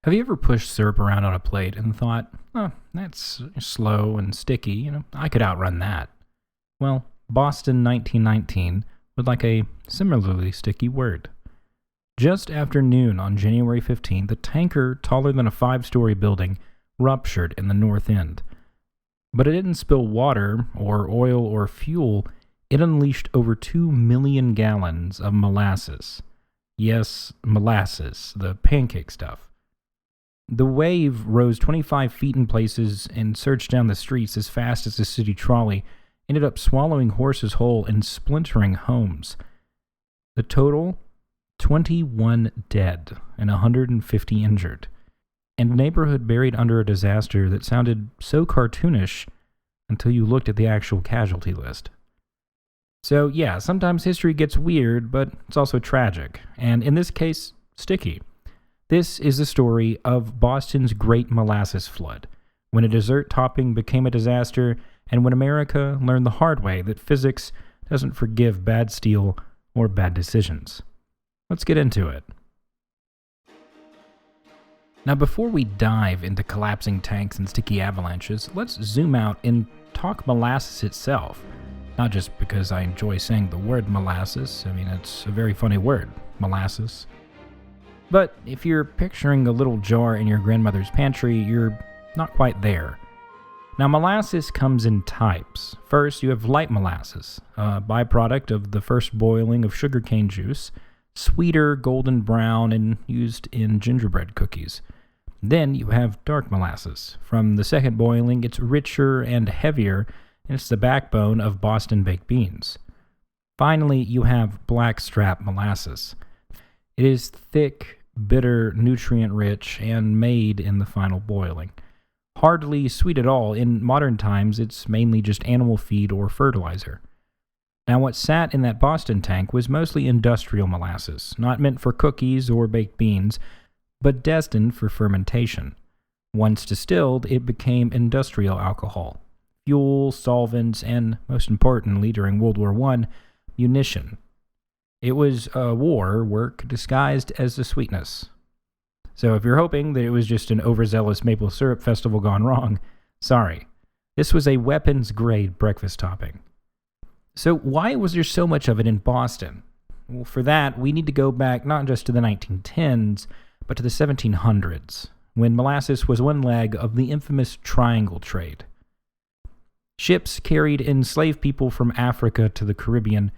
Have you ever pushed syrup around on a plate and thought, oh, that's slow and sticky, I could outrun that? Well, Boston 1919 would like a similarly sticky word. Just after noon on January 15th, a tanker taller than a 5-story building ruptured in the north end. But it didn't spill water or oil or fuel. It unleashed over 2 million gallons of molasses. Yes, molasses, the pancake stuff. The wave rose 25 feet in places and surged down the streets as fast as a city trolley, ended up swallowing horses whole and splintering homes. The total, 21 dead and 150 injured. And a neighborhood buried under a disaster that sounded so cartoonish until you looked at the actual casualty list. So yeah, sometimes history gets weird, but it's also tragic, and in this case, sticky. This is the story of Boston's Great Molasses Flood, when a dessert topping became a disaster, and when America learned the hard way that physics doesn't forgive bad steel or bad decisions. Let's get into it. Now, before we dive into collapsing tanks and sticky avalanches, let's zoom out and talk molasses itself. Not just because I enjoy saying the word molasses, it's a very funny word, molasses. But if you're picturing a little jar in your grandmother's pantry, you're not quite there. Now, molasses comes in types. First, you have light molasses, a byproduct of the first boiling of sugarcane juice, sweeter, golden brown, and used in gingerbread cookies. Then you have dark molasses. From the second boiling, it's richer and heavier, and it's the backbone of Boston baked beans. Finally, you have blackstrap molasses. It is thick, bitter, nutrient-rich, and made in the final boiling. Hardly sweet at all. In modern times, it's mainly just animal feed or fertilizer. Now, what sat in that Boston tank was mostly industrial molasses, not meant for cookies or baked beans, but destined for fermentation. Once distilled, it became industrial alcohol, fuel, solvents, and, most importantly, during World War I, munition. It was a war work disguised as a sweetness. So if you're hoping that it was just an overzealous maple syrup festival gone wrong, sorry. This was a weapons-grade breakfast topping. So why was there so much of it in Boston? Well, for that, we need to go back not just to the 1910s, but to the 1700s, when molasses was one leg of the infamous triangle trade. Ships carried enslaved people from Africa to the Caribbean.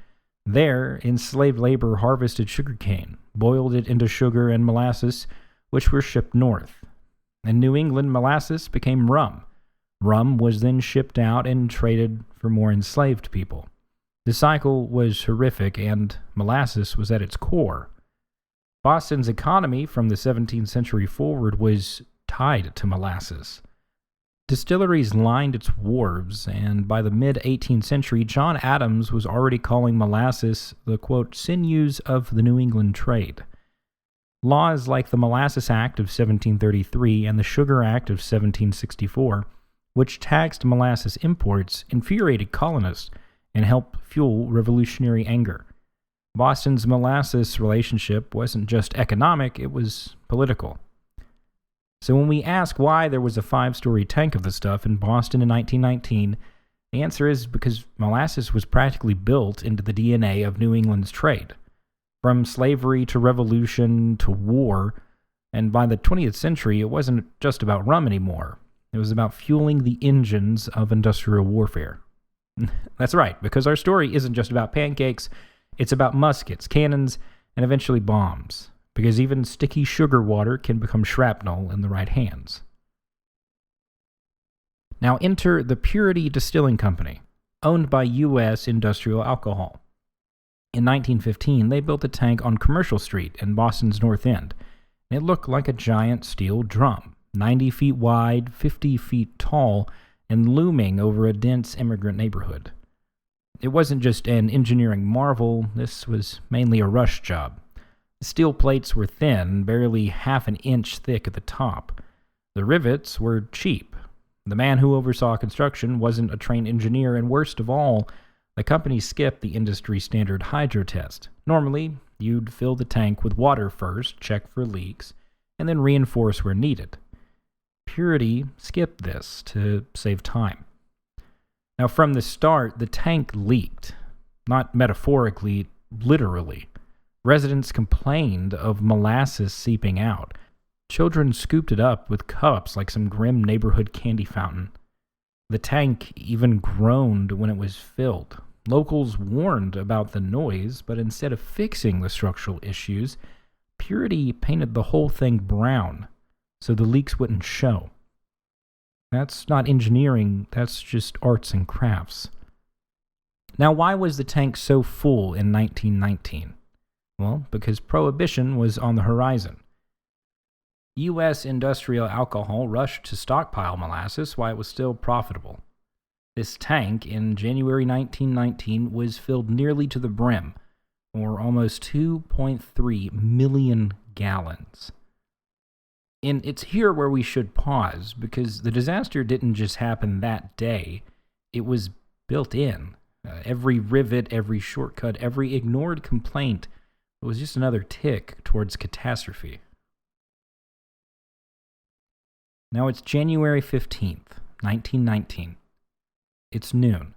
There, enslaved labor harvested sugarcane, boiled it into sugar and molasses, which were shipped north. In New England, molasses became rum. Rum was then shipped out and traded for more enslaved people. The cycle was horrific, and molasses was at its core. Boston's economy from the 17th century forward was tied to molasses. Distilleries lined its wharves, and by the mid-18th century, John Adams was already calling molasses the, quote, sinews of the New England trade. Laws like the Molasses Act of 1733 and the Sugar Act of 1764, which taxed molasses imports, infuriated colonists and helped fuel revolutionary anger. Boston's molasses relationship wasn't just economic, it was political. So when we ask why there was a 5-story tank of the stuff in Boston in 1919, the answer is because molasses was practically built into the DNA of New England's trade. From slavery to revolution to war, and by the 20th century, it wasn't just about rum anymore. It was about fueling the engines of industrial warfare. That's right, because our story isn't just about pancakes, it's about muskets, cannons, and eventually bombs. Because even sticky sugar water can become shrapnel in the right hands. Now enter the Purity Distilling Company, owned by U.S. Industrial Alcohol. In 1915, they built a tank on Commercial Street in Boston's North End. It looked like a giant steel drum, 90 feet wide, 50 feet tall, and looming over a dense immigrant neighborhood. It wasn't just an engineering marvel, this was mainly a rush job. The steel plates were thin, barely half an inch thick at the top. The rivets were cheap. The man who oversaw construction wasn't a trained engineer, and worst of all, the company skipped the industry standard hydro test. Normally, you'd fill the tank with water first, check for leaks, and then reinforce where needed. Purity skipped this to save time. Now, from the start, the tank leaked. Not metaphorically, literally. Residents complained of molasses seeping out. Children scooped it up with cups like some grim neighborhood candy fountain. The tank even groaned when it was filled. Locals warned about the noise, but instead of fixing the structural issues, Purity painted the whole thing brown so the leaks wouldn't show. That's not engineering, that's just arts and crafts. Now, why was the tank so full in 1919? Well, because Prohibition was on the horizon. U.S. industrial alcohol rushed to stockpile molasses while it was still profitable. This tank in January 1919 was filled nearly to the brim, or almost 2.3 million gallons. And it's here where we should pause, because the disaster didn't just happen that day. It was built in. Every rivet, every shortcut, every ignored complaint was just another tick towards catastrophe. Now it's January 15th, 1919. It's noon.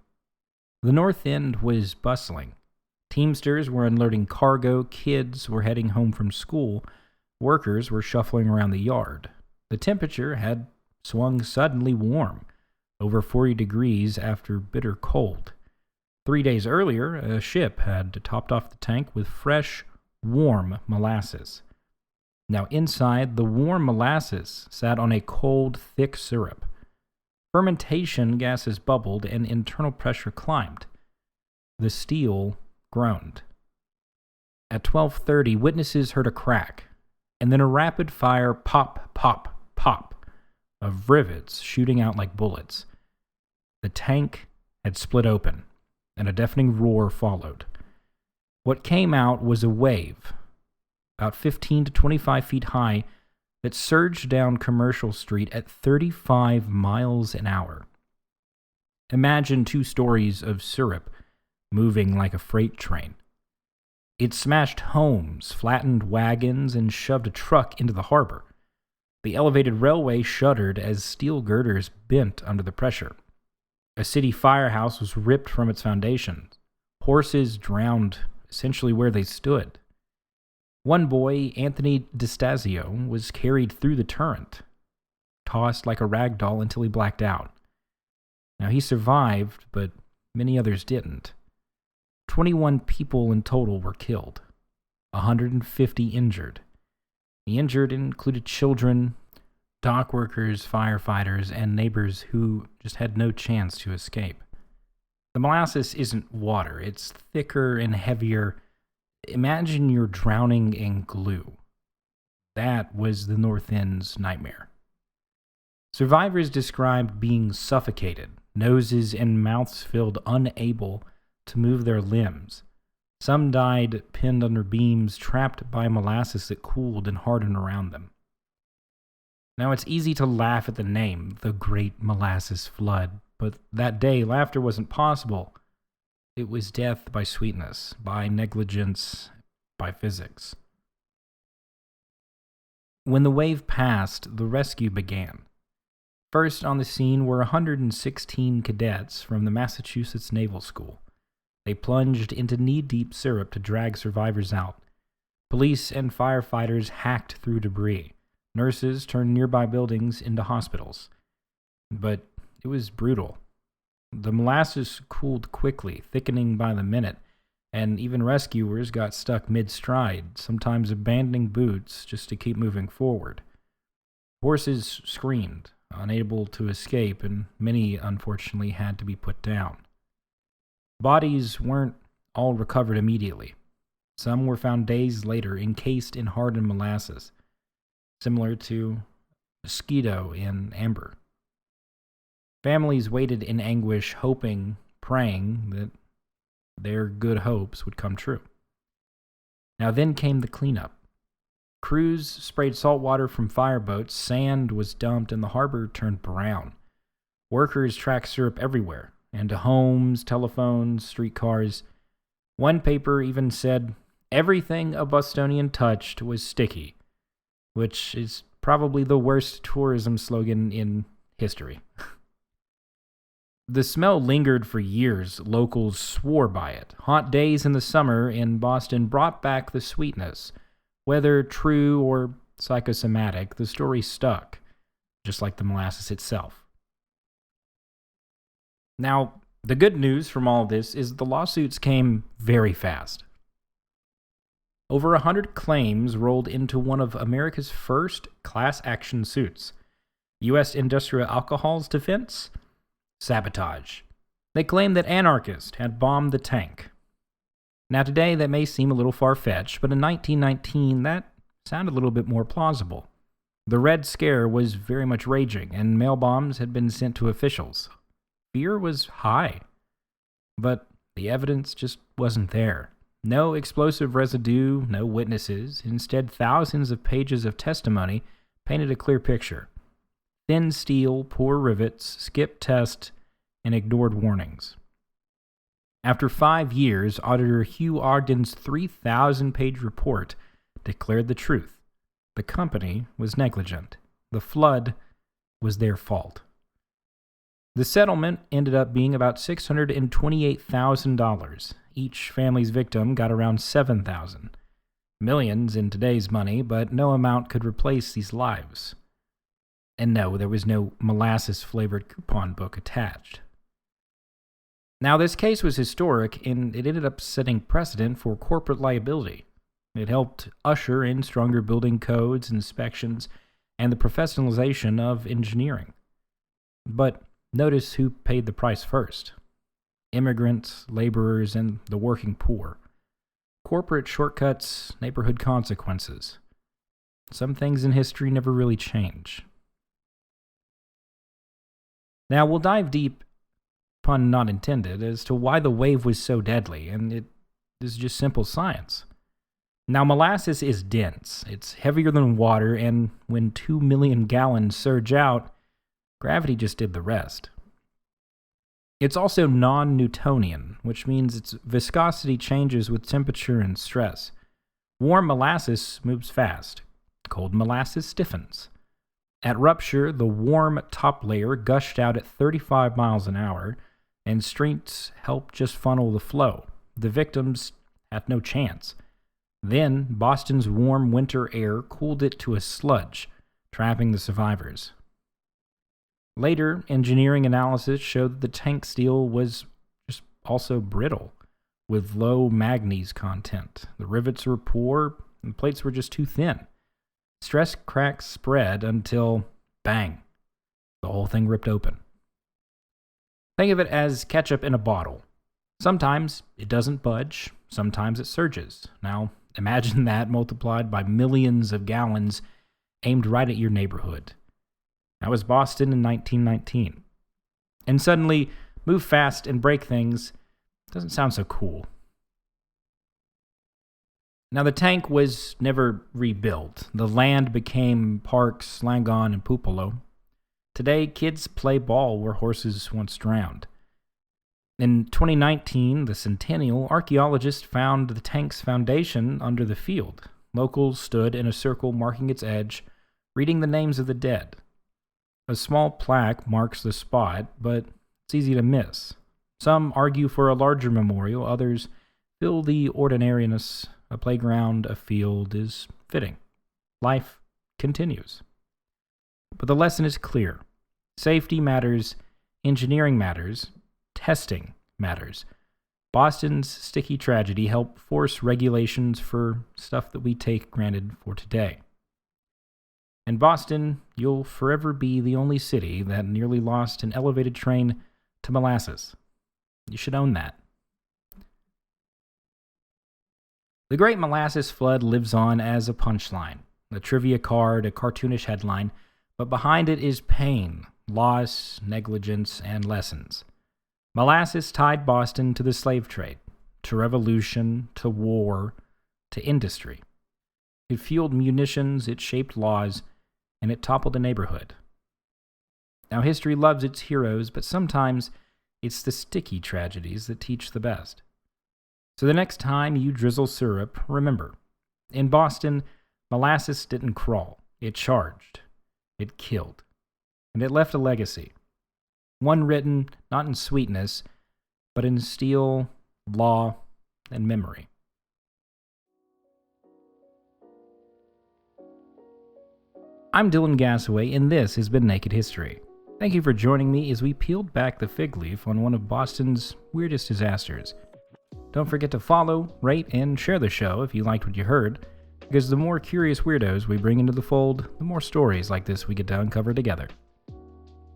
The North End was bustling. Teamsters were unloading cargo, kids were heading home from school, workers were shuffling around the yard. The temperature had swung suddenly warm, over 40 degrees after bitter cold. 3 days earlier, a ship had topped off the tank with fresh, warm molasses. Now inside, the warm molasses sat on a cold, thick syrup. Fermentation gases bubbled and internal pressure climbed. The steel groaned. At 12:30, witnesses heard a crack, and then a rapid-fire pop, pop, pop of rivets shooting out like bullets. The tank had split open, and a deafening roar followed. What came out was a wave, about 15 to 25 feet high, that surged down Commercial Street at 35 miles an hour. Imagine 2 stories of syrup moving like a freight train. It smashed homes, flattened wagons, and shoved a truck into the harbor. The elevated railway shuddered as steel girders bent under the pressure. A city firehouse was ripped from its foundations. Horses drowned essentially where they stood. One boy, Anthony DeStasio, was carried through the torrent, tossed like a rag doll until he blacked out. Now, he survived, but many others didn't. 21 people in total were killed, 150 injured. The injured included children, dock workers, firefighters, and neighbors who just had no chance to escape. The molasses isn't water, it's thicker and heavier. Imagine you're drowning in glue. That was the North End's nightmare. Survivors described being suffocated, noses and mouths filled, unable to move their limbs. Some died pinned under beams, trapped by molasses that cooled and hardened around them. Now, it's easy to laugh at the name, the Great Molasses Flood, but that day, laughter wasn't possible. It was death by sweetness, by negligence, by physics. When the wave passed, the rescue began. First on the scene were 116 cadets from the Massachusetts Naval School. They plunged into knee-deep syrup to drag survivors out. Police and firefighters hacked through debris. Nurses turned nearby buildings into hospitals. But it was brutal. The molasses cooled quickly, thickening by the minute, and even rescuers got stuck mid-stride, sometimes abandoning boots just to keep moving forward. Horses screamed, unable to escape, and many, unfortunately, had to be put down. Bodies weren't all recovered immediately. Some were found days later, encased in hardened molasses, similar to mosquito in amber. Families waited in anguish, hoping, praying that their good hopes would come true. Now then came the cleanup. Crews sprayed salt water from fireboats, sand was dumped, and the harbor turned brown. Workers tracked syrup everywhere, into homes, telephones, streetcars. One paper even said, "Everything a Bostonian touched was sticky." which is probably the worst tourism slogan in history. The smell lingered for years. Locals swore by it. Hot days in the summer in Boston brought back the sweetness. Whether true or psychosomatic, the story stuck, just like the molasses itself. Now, the good news from all this is the lawsuits came very fast. Over 100 claims rolled into one of America's first class action suits. U.S. Industrial Alcohol's defense? Sabotage. They claimed that anarchists had bombed the tank. Now today that may seem a little far-fetched, but in 1919 that sounded a little bit more plausible. The Red Scare was very much raging, and mail bombs had been sent to officials. Fear was high, but the evidence just wasn't there. No explosive residue, no witnesses. Instead, thousands of pages of testimony painted a clear picture. Thin steel, poor rivets, skipped tests, and ignored warnings. After 5 years, Auditor Hugh Ogden's 3,000-page report declared the truth. The company was negligent. The flood was their fault. The settlement ended up being about $628,000. Each family's victim got around $7,000. Millions in today's money, but no amount could replace these lives. And no, there was no molasses-flavored coupon book attached. Now, this case was historic, and it ended up setting precedent for corporate liability. It helped usher in stronger building codes, inspections, and the professionalization of engineering. But notice who paid the price first. Immigrants, laborers, and the working poor. Corporate shortcuts, neighborhood consequences. Some things in history never really change. Now, we'll dive deep, pun not intended, as to why the wave was so deadly, and it is just simple science. Now, molasses is dense. It's heavier than water, and when 2 million gallons surge out, gravity just did the rest. It's also non-Newtonian, which means its viscosity changes with temperature and stress. Warm molasses moves fast. Cold molasses stiffens. At rupture, the warm top layer gushed out at 35 miles an hour, and streams helped just funnel the flow. The victims had no chance. Then, Boston's warm winter air cooled it to a sludge, trapping the survivors. Later, engineering analysis showed that the tank steel was just also brittle, with low manganese content. The rivets were poor, and plates were just too thin. Stress cracks spread until, bang, the whole thing ripped open. Think of it as ketchup in a bottle. Sometimes it doesn't budge, sometimes it surges. Now, imagine that multiplied by millions of gallons aimed right at your neighborhood. That was Boston in 1919. And suddenly, move fast and break things doesn't sound so cool. Now, the tank was never rebuilt. The land became parks, Langon, and Pupolo. Today, kids play ball where horses once drowned. In 2019, the Centennial, archaeologists found the tank's foundation under the field. Locals stood in a circle marking its edge, reading the names of the dead. A small plaque marks the spot, but it's easy to miss. Some argue for a larger memorial, others feel the ordinariness. A playground, a field is fitting. Life continues. But the lesson is clear. Safety matters, engineering matters, testing matters. Boston's sticky tragedy helped force regulations for stuff that we take granted for today. In Boston, you'll forever be the only city that nearly lost an elevated train to molasses. You should own that. The Great Molasses Flood lives on as a punchline, a trivia card, a cartoonish headline, but behind it is pain, loss, negligence, and lessons. Molasses tied Boston to the slave trade, to revolution, to war, to industry. It fueled munitions, it shaped laws, and it toppled a neighborhood. Now, history loves its heroes, but sometimes it's the sticky tragedies that teach the best. So the next time you drizzle syrup, remember, in Boston, molasses didn't crawl. It charged. It killed. And it left a legacy. One written not in sweetness, but in steel, law, and memory. I'm Dyllan Gasaway, and this has been Naked History. Thank you for joining me as we peeled back the fig leaf on one of Boston's weirdest disasters. Don't forget to follow, rate, and share the show if you liked what you heard, because the more curious weirdos we bring into the fold, the more stories like this we get to uncover together.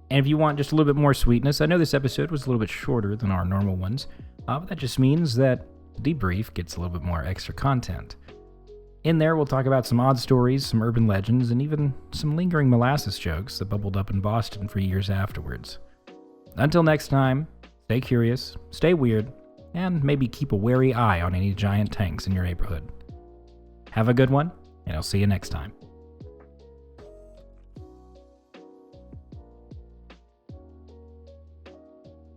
And if you want just a little bit more sweetness, I know this episode was a little bit shorter than our normal ones, but that just means that the debrief gets a little bit more extra content. In there, we'll talk about some odd stories, some urban legends, and even some lingering molasses jokes that bubbled up in Boston for years afterwards. Until next time, stay curious, stay weird, and maybe keep a wary eye on any giant tanks in your neighborhood. Have a good one, and I'll see you next time.